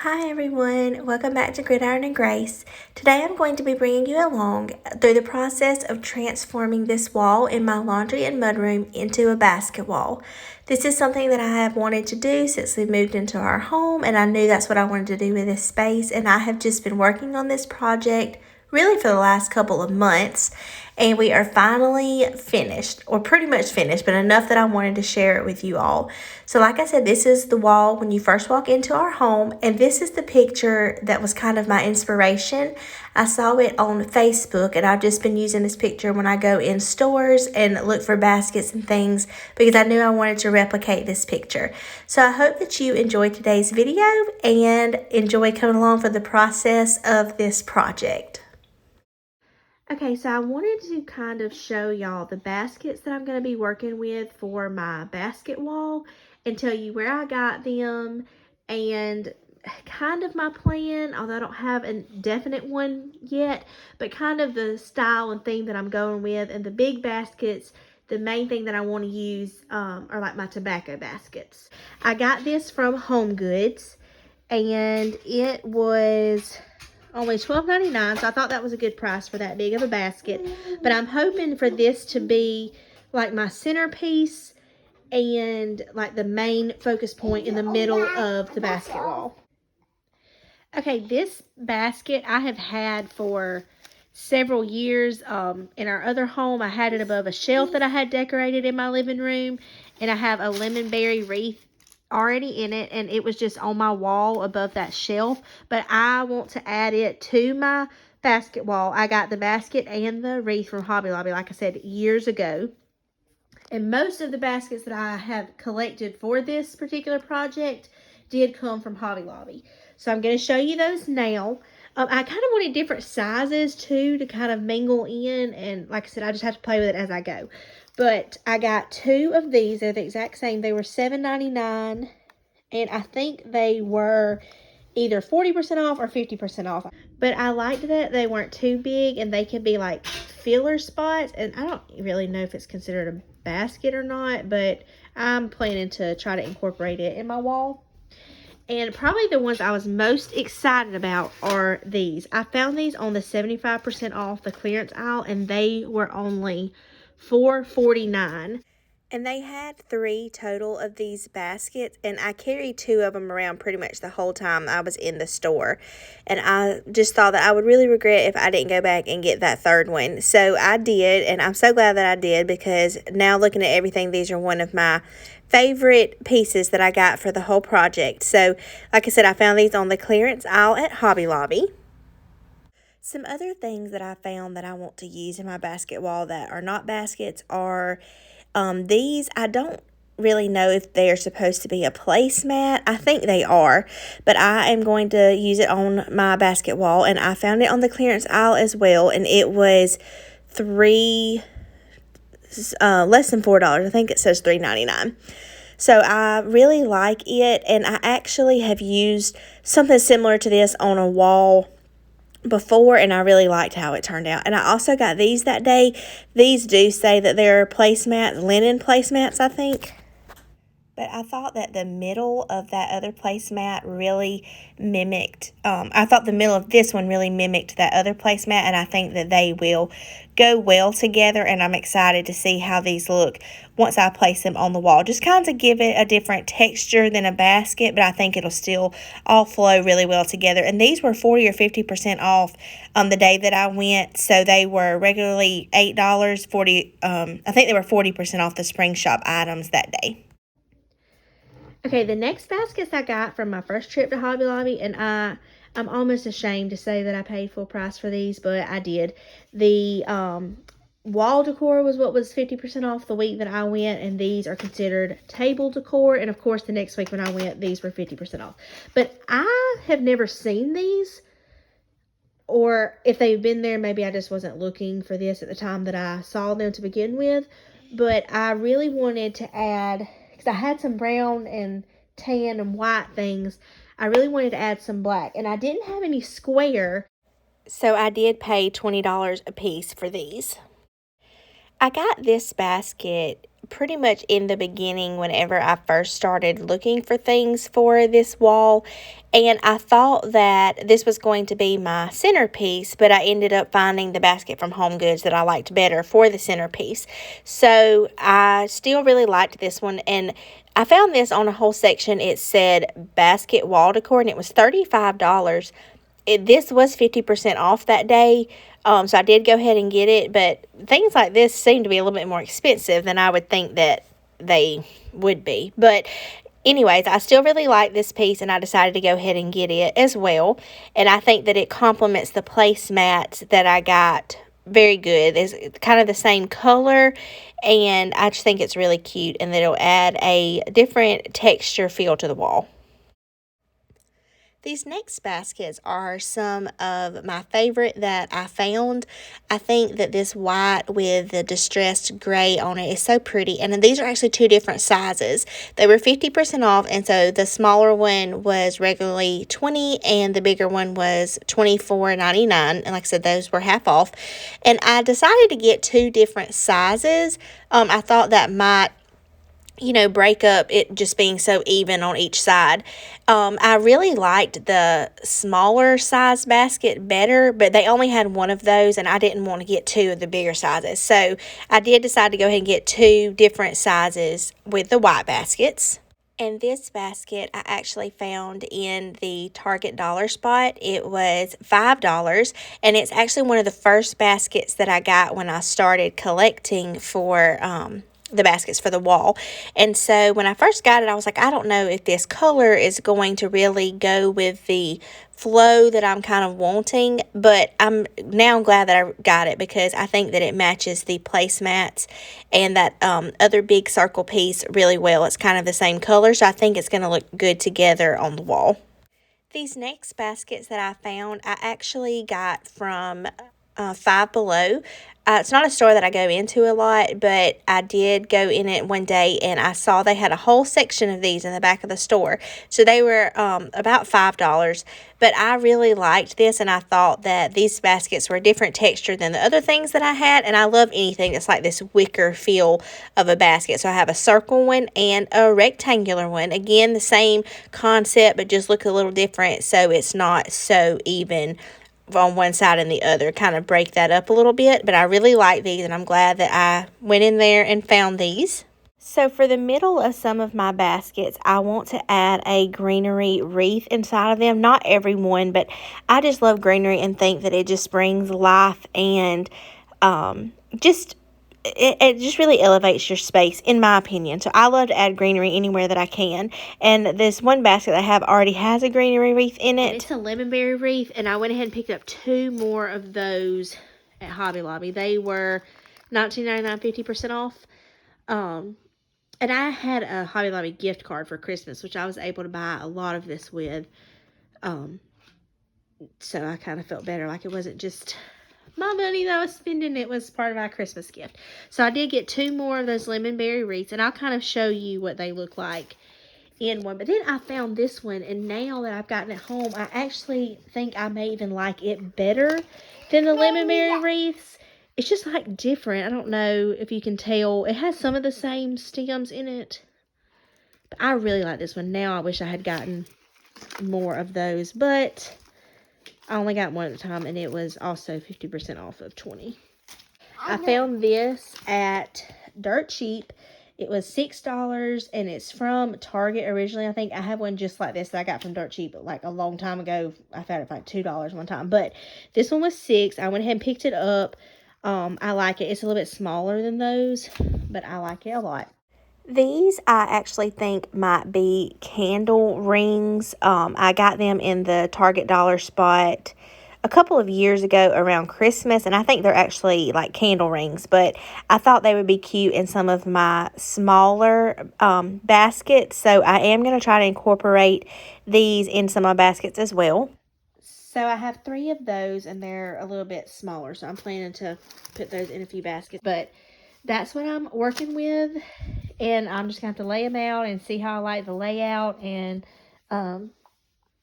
Hi everyone, welcome back to Gridiron and Grace. Today I'm going to be bringing you along through the process of transforming this wall in my laundry and mudroom into a basket wall. This is something that I have wanted to do since we moved into our home, and I knew that's what I wanted to do with this space, and I have just been working on this project really for the last couple of months, and we are finally finished, or pretty much finished, but enough that I wanted to share it with you all. So like I said, this is the wall when you first walk into our home, and this is the picture that was kind of my inspiration. I saw it on Facebook, and I've just been using this picture when I go in stores and look for baskets and things because I knew I wanted to replicate this picture. So I hope that you enjoyed today's video and enjoy coming along for the process of this project. Okay, so I wanted to kind of show y'all the baskets that I'm going to be working with for my basket wall and tell you where I got them and kind of my plan, although I don't have a definite one yet, but kind of the style and theme that I'm going with. And the big baskets, the main thing that I want to use are like my tobacco baskets. I got this from Home Goods, and it was only $12.99, so I thought that was a good price for that big of a basket. But I'm hoping for this to be like my centerpiece and like the main focus point in the middle of the basket wall. Okay, this basket I have had for several years. In our other home, I had it above a shelf that I had decorated in my living room, and I have a lemon berry wreath already in it, and it was just on my wall above that shelf. But I want to add it to my basket wall. I got the basket and the wreath from Hobby Lobby, like I said, years ago. And most of the baskets that I have collected for this particular project did come from Hobby Lobby. So I'm going to show you those now. I kind of wanted different sizes too to kind of mingle in, and like I said, I just have to play with it as I go. But I got two of these. They're the exact same. They were $7.99, and I think they were either 40% off or 50% off. But I liked that they weren't too big, and they can be like filler spots. And I don't really know if it's considered a basket or not, but I'm planning to try to incorporate it in my wall. And probably the ones I was most excited about are these. I found these on the 75% off the clearance aisle, and they were only $4.49. And they had 3 total of these baskets, and I carried 2 of them around pretty much the whole time I was in the store. And I just thought that I would really regret if I didn't go back and get that third one. So I did, and I'm so glad that I did, because now looking at everything, these are one of my favorite pieces that I got for the whole project. So like I said, I found these on the clearance aisle at Hobby Lobby. Some other things that I found that I want to use in my basket wall that are not baskets are these. I don't really know if they are supposed to be a placemat. I think they are, but I am going to use it on my basket wall, and I found it on the clearance aisle as well, and it was less than $4. I think it says $3.99. So I really like it, and I actually have used something similar to this on a wall before, and I really liked how it turned out. And I also got these that day. These do say that they're placemats, linen placemats, I think. But I thought that the middle of that other placemat really mimicked, I thought the middle of this one really mimicked that other placemat, and I think that they will go well together, and I'm excited to see how these look once I place them on the wall. Just kind of give it a different texture than a basket, but I think it'll still all flow really well together. And these were 40 or 50% off the day that I went, so they were regularly $8, I think they were 40% off the spring shop items that day. Okay, the next baskets I got from my first trip to Hobby Lobby, and I'm almost ashamed to say that I paid full price for these, but I did. The wall decor was what was 50% off the week that I went, and these are considered table decor. And of course, the next week when I went, these were 50% off. But I have never seen these, or if they've been there, maybe I just wasn't looking for this at the time that I saw them to begin with. But I really wanted to add, because I had some brown and tan and white things, I really wanted to add some black. And I didn't have any square, so I did pay $20 a piece for these. I got this basket pretty much in the beginning whenever I first started looking for things for this wall, and I thought that this was going to be my centerpiece, but I ended up finding the basket from Home Goods that I liked better for the centerpiece. So I still really liked this one, and I found this on a whole section. It said basket wall decor, and it was $35. This was 50% off that day, so I did go ahead and get it, but things like this seem to be a little bit more expensive than I would think that they would be. But anyways, I still really like this piece, and I decided to go ahead and get it as well, and I think that it complements the placemats that I got very good. It's kind of the same color, and I just think it's really cute, and that it'll add a different texture feel to the wall. These next baskets are some of my favorite that I found. I think that this white with the distressed gray on it is so pretty. And then these are actually two different sizes. They were 50% off, and so the smaller one was regularly $20 and the bigger one was $24.99. And like I said, those were half off. And I decided to get two different sizes. I thought that might break up it just being so even on each side. I really liked the smaller size basket better, but they only had one of those, and I didn't want to get two of the bigger sizes. So I did decide to go ahead and get two different sizes with the white baskets. And this basket I actually found in the Target dollar spot. It was $5, and it's actually one of the first baskets that I got when I started collecting for the baskets for the wall. And so when I first got it, I was like, I don't know if this color is going to really go with the flow that I'm kind of wanting, but I'm now glad that I got it because I think that it matches the placemats and that other big circle piece really well. It's kind of the same color, so I think it's going to look good together on the wall. These next baskets that I found, I actually got from Five Below. It's not a store that I go into a lot, but I did go in it one day, and I saw they had a whole section of these in the back of the store. So they were about $5, but I really liked this, and I thought that these baskets were a different texture than the other things that I had, and I love anything that's like this wicker feel of a basket. So I have a circle one and a rectangular one. Again, the same concept, but just look a little different so it's not so even on one side and the other, kind of break that up a little bit. But I really like these, and I'm glad that I went in there and found these. So for the middle of some of my baskets, I want to add a greenery wreath inside of them. Not every one, but I just love greenery and think that it just brings life and it just really elevates your space, in my opinion. So I love to add greenery anywhere that I can. And this one basket I have already has a greenery wreath in it. It's a lemonberry wreath, and I went ahead and picked up two more of those at Hobby Lobby. They were $19.99, 50% off. And I had a Hobby Lobby gift card for Christmas, which I was able to buy a lot of this with. So I kind of felt better, like it wasn't just my money that I was spending, it was part of my Christmas gift. So I did get two more of those lemonberry wreaths, and I'll kind of show you what they look like in one. But then I found this one, and now that I've gotten it home, I actually think I may even like it better than the lemonberry wreaths. It's just like different. I don't know if you can tell. It has some of the same stems in it, but I really like this one. Now I wish I had gotten more of those, but I only got one at a time, and it was also 50% off of 20. I found this at Dirt Cheap. It was $6, and it's from Target originally. I think I have one just like this that I got from Dirt Cheap like a long time ago. I found it for like $2 one time, but this one was $6. I went ahead and picked it up. I like it. It's a little bit smaller than those, but I like it a lot. These I actually think might be candle rings. I got them in the Target dollar spot a couple of years ago around Christmas, and I think they're actually like candle rings, but I thought they would be cute in some of my smaller baskets, so I am going to try to incorporate these in some of my baskets as well. So I have 3 of those, and they're a little bit smaller, so I'm planning to put those in a few baskets, but that's what I'm working with, and I'm just going to have to lay them out and see how I like the layout, and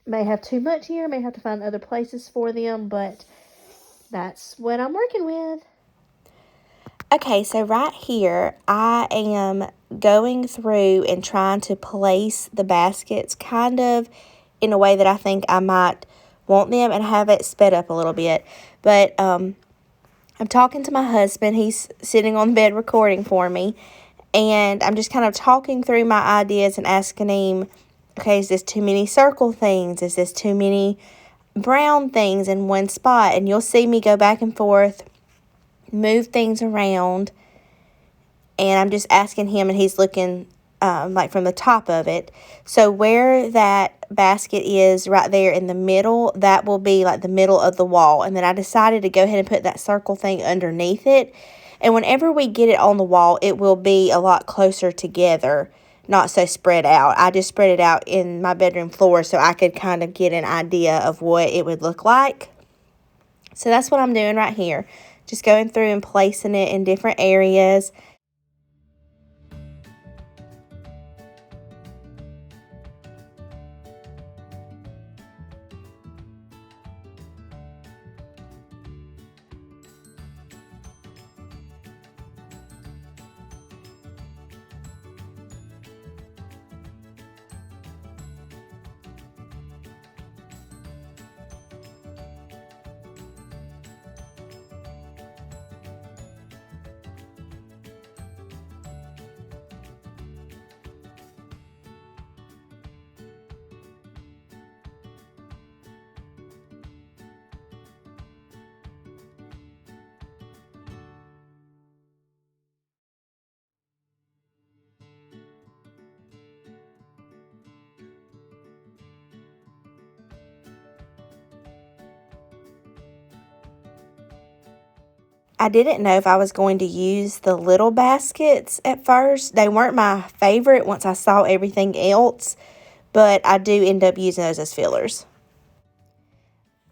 may have too much here, may have to find other places for them, but that's what I'm working with. Okay, so right here, I am going through and trying to place the baskets kind of in a way that I think I might want them and have it sped up a little bit. But I'm talking to my husband. He's sitting on the bed recording for me. And I'm just kind of talking through my ideas and asking him, okay, is this too many circle things? Is this too many brown things in one spot? And you'll see me go back and forth, move things around, and I'm just asking him, and he's looking like from the top of it. So where that basket is right there in the middle, that will be like the middle of the wall. And then I decided to go ahead and put that circle thing underneath it. And whenever we get it on the wall, it will be a lot closer together, not so spread out. I just spread it out in my bedroom floor so I could kind of get an idea of what it would look like. So that's what I'm doing right here. Just going through and placing it in different areas. I didn't know if I was going to use the little baskets at first. They weren't my favorite once I saw everything else, but I do end up using those as fillers.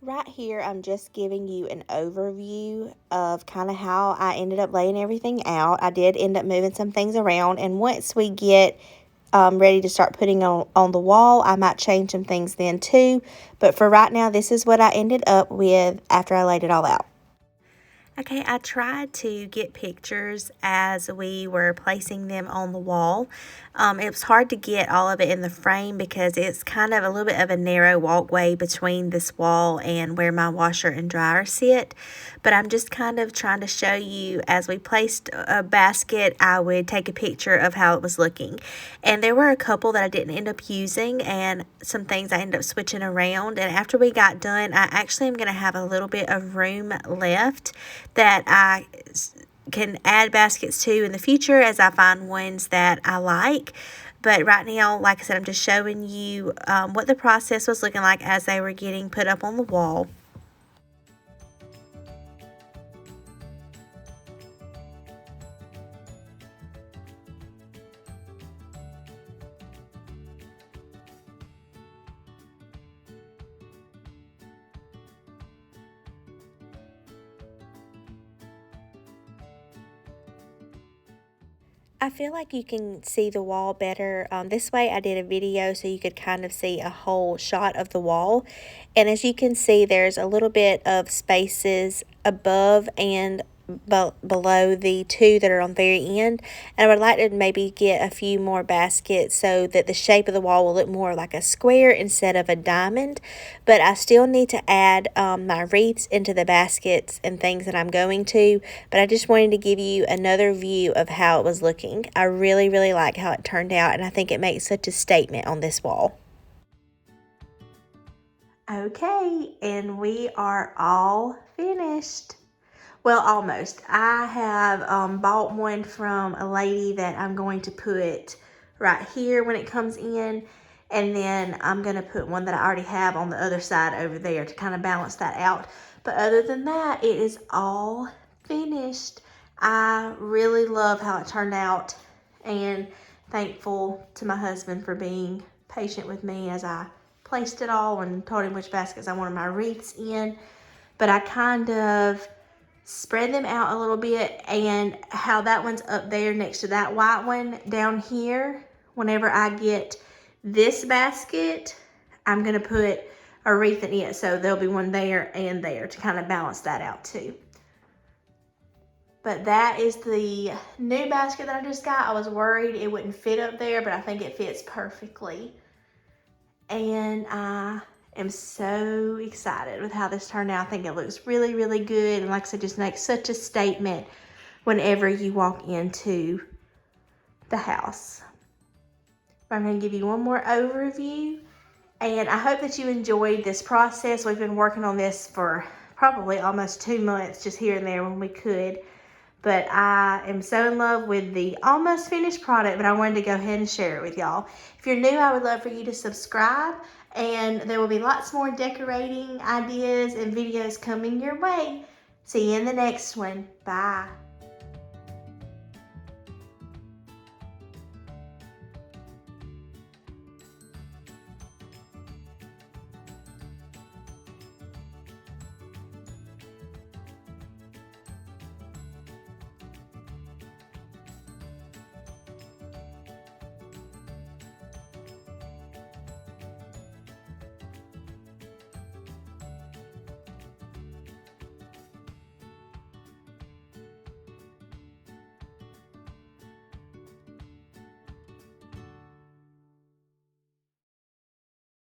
Right here, I'm just giving you an overview of kind of how I ended up laying everything out. I did end up moving some things around, and once we get ready to start putting on the wall, I might change some things then too. But for right now, this is what I ended up with after I laid it all out. Okay, I tried to get pictures as we were placing them on the wall. It was hard to get all of it in the frame because it's kind of a little bit of a narrow walkway between this wall and where my washer and dryer sit. But I'm just kind of trying to show you as we placed a basket, I would take a picture of how it was looking. And there were a couple that I didn't end up using and some things I ended up switching around. And after we got done, I actually am going to have a little bit of room left that I can add baskets to in the future as I find ones that I like. But right now, like I said, I'm just showing you what the process was looking like as they were getting put up on the wall. I feel like you can see the wall better. This way I did a video so you could kind of see a whole shot of the wall. And as you can see, there's a little bit of spaces above and below the two that are on the very end. And I would like to maybe get a few more baskets so that the shape of the wall will look more like a square instead of a diamond. But I still need to add my wreaths into the baskets and things that I'm going to. But I just wanted to give you another view of how it was looking. I really, really like how it turned out, and I think it makes such a statement on this wall. Okay, and we are all finished. Well, almost. I have bought one from a lady that I'm going to put right here when it comes in. And then I'm going to put one that I already have on the other side over there to kind of balance that out. But other than that, it is all finished. I really love how it turned out. And thankful to my husband for being patient with me as I placed it all and told him which baskets I wanted my wreaths in. But I kind of spread them out a little bit, and how that one's up there next to that white one down here, whenever I get this basket, I'm going to put a wreath in it, so there'll be one there and there to kind of balance that out too. But that is the new basket that I just got. I was worried it wouldn't fit up there, but I think it fits perfectly. And I am so excited with how this turned out. I think it looks really, really good. And like I said, just makes such a statement whenever you walk into the house. I'm going to give you one more overview. And I hope that you enjoyed this process. We've been working on this for probably almost 2 months, just here and there when we could. But I am so in love with the almost finished product, but I wanted to go ahead and share it with y'all. If you're new, I would love for you to subscribe, and there will be lots more decorating ideas and videos coming your way. See you in the next one. Bye.